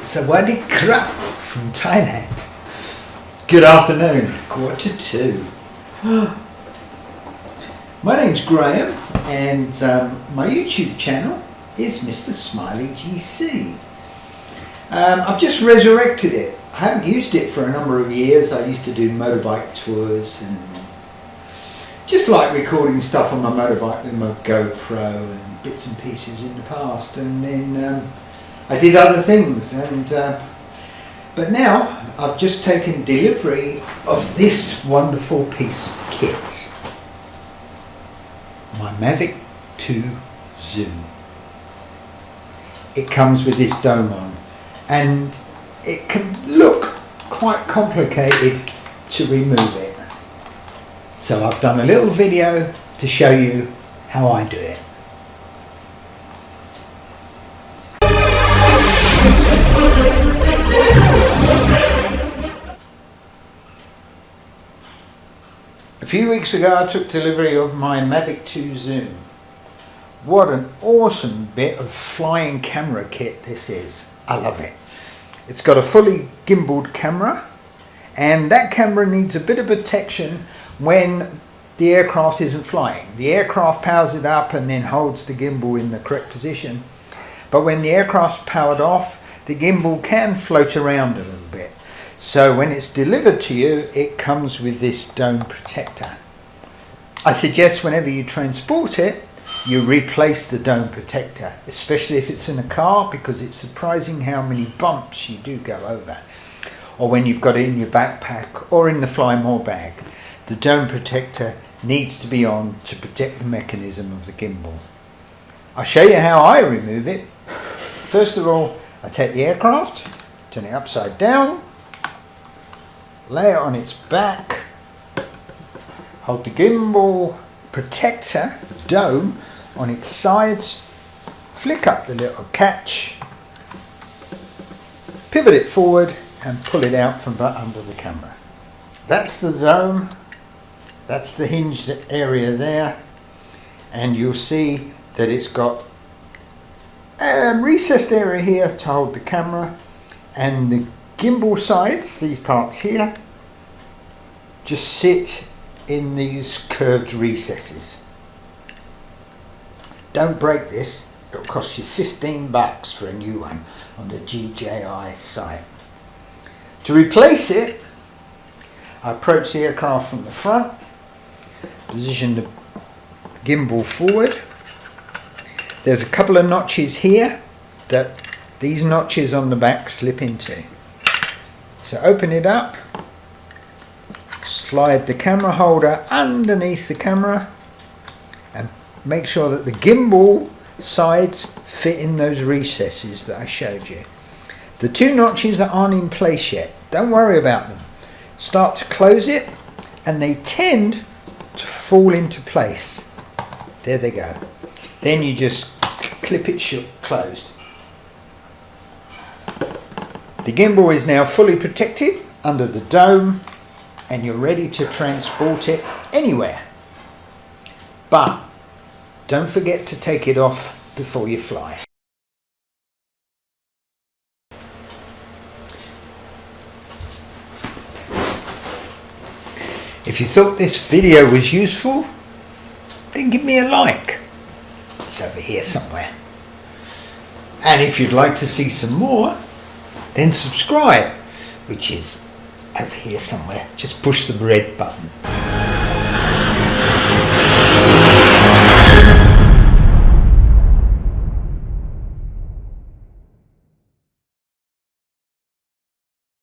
Sawadee krap from Thailand. Good afternoon, 1:45. My name's Graham and my YouTube channel is Mr. Smiley GC. I've just resurrected it. I haven't used it for a number of years. I used to do motorbike tours and just like recording stuff on my motorbike with my GoPro and bits and pieces in the past, and then I did other things, and but now I've just taken delivery of this wonderful piece of kit, my Mavic 2 Zoom. It comes with this dome on, and it can look quite complicated to remove it. So I've done a little video to show you how I do it. A few weeks ago I took delivery of my Mavic 2 Zoom. What an awesome bit of flying camera kit this is. I love it. It's got a fully gimbaled camera, and that camera needs a bit of protection when the aircraft isn't flying. The aircraft powers it up and then holds the gimbal in the correct position. But when the aircraft's powered off, the gimbal can float around a little bit. So when it's delivered to you, it comes with this dome protector. I suggest whenever you transport it, you replace the dome protector, especially if it's in a car, because it's surprising how many bumps you do go over. Or when you've got it in your backpack or in the Fly More bag, the dome protector needs to be on to protect the mechanism of the gimbal. I'll show you how I remove it. First of all, I take the aircraft, turn it upside down, lay it on its back, hold the gimbal protector, dome, on its sides, flick up the little catch, pivot it forward and pull it out from under the camera. That's the dome, that's the hinged area there, and you'll see that it's got a recessed area here to hold the camera, and the gimbal sides, these parts here, just sit in these curved recesses. Don't break this, it'll cost you $15 for a new one on the DJI site. To replace it, I approach the aircraft from the front, position the gimbal forward. There's a couple of notches here that these notches on the back slip into. So open it up, slide the camera holder underneath the camera, and make sure that the gimbal sides fit in those recesses that I showed you. The two notches that aren't in place yet, don't worry about them. Start to close it and they tend to fall into place. There they go. Then you just clip it shut, closed. The gimbal is now fully protected under the dome and you're ready to transport it anywhere. But don't forget to take it off before you fly. If you thought this video was useful, then give me a like. It's over here somewhere. And if you'd like to see some more, then subscribe, which is over here somewhere. Just push the red button.